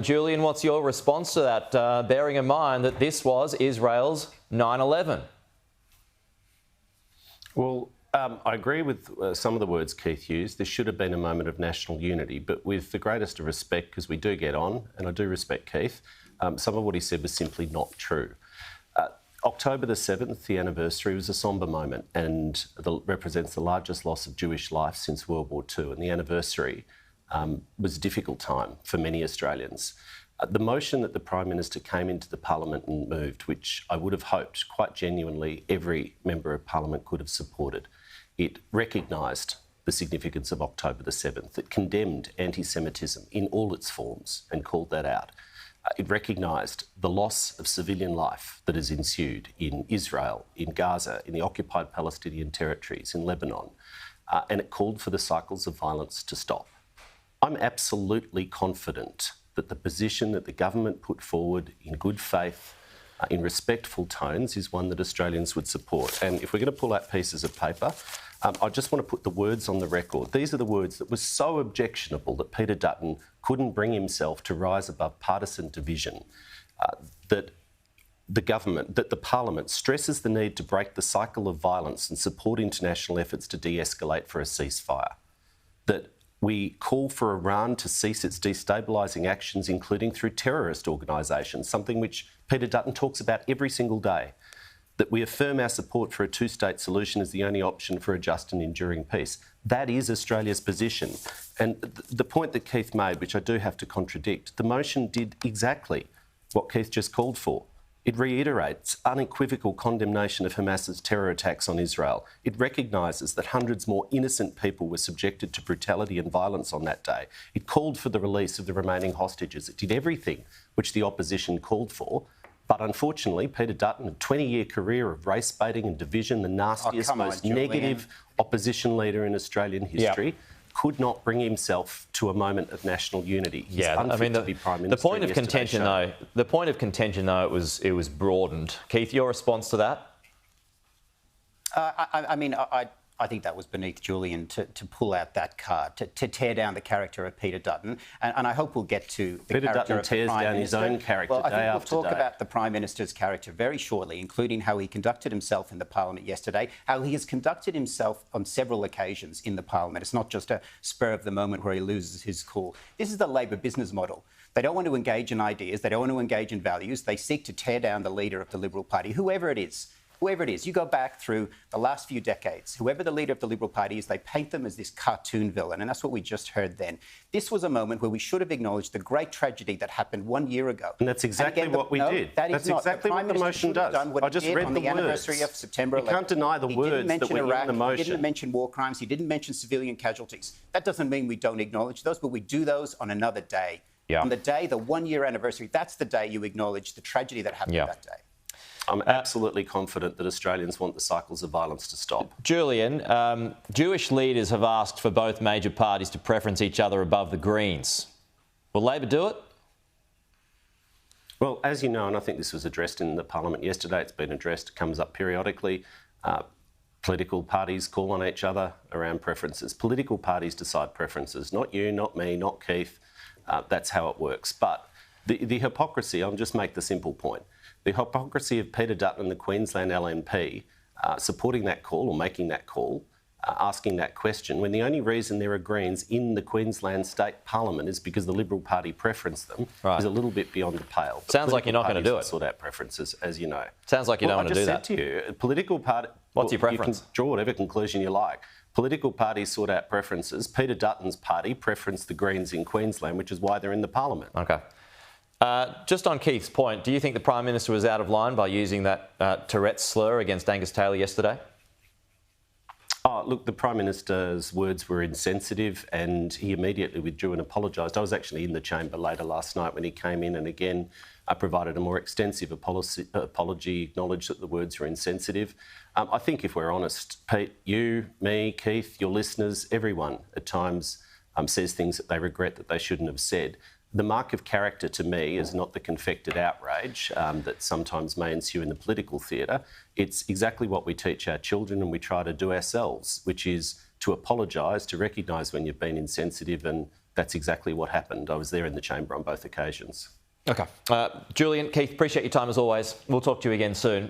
Julian, what's your response to that, bearing in mind that this was Israel's 9/11? Well, I agree with some of the words Keith used. This should have been a moment of national unity, but with the greatest of respect, because we do get on, and I do respect Keith, some of what he said was simply not true. October the 7th, the anniversary, was a sombre moment and represents the largest loss of Jewish life since World War II, and the anniversary was a difficult time for many Australians. The motion that the Prime Minister came into the Parliament and moved, which I would have hoped quite genuinely every Member of Parliament could have supported, it recognised the significance of October the 7th. It condemned anti-Semitism in all its forms and called that out. It recognised the loss of civilian life that has ensued in Israel, in Gaza, in the occupied Palestinian territories, in Lebanon, and it called for the cycles of violence to stop. I'm absolutely confident that the position that the government put forward in good faith, in respectful tones, is one that Australians would support. And if we're going to pull out pieces of paper, I just want to put the words on the record. These are the words that were so objectionable that Peter Dutton couldn't bring himself to rise above partisan division, that the Parliament stresses the need to break the cycle of violence and support international efforts to de-escalate for a ceasefire, that we call for Iran to cease its destabilising actions, including through terrorist organisations, something which Peter Dutton talks about every single day, that we affirm our support for a two-state solution as the only option for a just and enduring peace. That is Australia's position. And the point that Keith made, which I do have to contradict, the motion did exactly what Keith just called for. It reiterates unequivocal condemnation of Hamas's terror attacks on Israel. It recognises that hundreds more innocent people were subjected to brutality and violence on that day. It called for the release of the remaining hostages. It did everything which the opposition called for. But unfortunately, Peter Dutton, a 20-year career of race baiting and division, the nastiest, most negative opposition leader in Australian history, could not bring himself to a moment of national unity. He's unfit to be Prime Minister. The point of contention, though, it was broadened. Keith, your response to that? I think that was beneath Julian to pull out that card, to tear down the character of Peter Dutton. And I hope we'll get to the Peter character Dutton of the tears Prime down Minister. his own character well, I think we'll talk day. about the Prime Minister's character very shortly, including how he conducted himself in the Parliament yesterday, how he has conducted himself on several occasions in the Parliament. It's not just a spur of the moment where he loses his cool. This is the Labor business model. They don't want to engage in ideas. They don't want to engage in values. They seek to tear down the leader of the Liberal Party, whoever it is. Whoever it is, you go back through the last few decades, whoever the leader of the Liberal Party is, they paint them as this cartoon villain, and that's what we just heard then. This was a moment where we should have acknowledged the great tragedy that happened 1 year ago. And that's exactly what we did. That's exactly what the motion does. I just read on the words. Anniversary of September 11th. You can't deny the words that were in the motion. He didn't mention war crimes. He didn't mention civilian casualties. That doesn't mean we don't acknowledge those, but we do those on another day. Yeah. On the day, the 1 year anniversary, that's the day you acknowledge the tragedy that happened that day. I'm absolutely confident that Australians want the cycles of violence to stop. Julian, Jewish leaders have asked for both major parties to preference each other above the Greens. Will Labor do it? Well, as you know, and I think this was addressed in the Parliament yesterday, it's been addressed, comes up periodically. Political parties call on each other around preferences. Political parties decide preferences, not you, not me, not Keith. That's how it works. But the hypocrisy, I'll just make the simple point. The hypocrisy of Peter Dutton and the Queensland LNP supporting that call or making that call, asking that question, when the only reason there are Greens in the Queensland State Parliament is because the Liberal Party preferenced them, is a little bit beyond the pale. But sounds like you're not going to do it. Sort out preferences, as you know. Sounds like you don't want to do that. I just said to you, political party. What's your preference? You can draw whatever conclusion you like. Political parties sort out preferences. Peter Dutton's party preferenced the Greens in Queensland, which is why they're in the Parliament. Okay. Just on Keith's point, do you think the Prime Minister was out of line by using that Tourette slur against Angus Taylor yesterday? Oh, look, the Prime Minister's words were insensitive and he immediately withdrew and apologised. I was actually in the chamber later last night when he came in and again provided a more extensive apology, acknowledged that the words were insensitive. I think if we're honest, Pete, you, me, Keith, your listeners, everyone at times says things that they regret that they shouldn't have said. The mark of character to me is not the confected outrage that sometimes may ensue in the political theatre. It's exactly what we teach our children and we try to do ourselves, which is to apologise, to recognise when you've been insensitive, and that's exactly what happened. I was there in the chamber on both occasions. OK. Julian, Keith, appreciate your time as always. We'll talk to you again soon.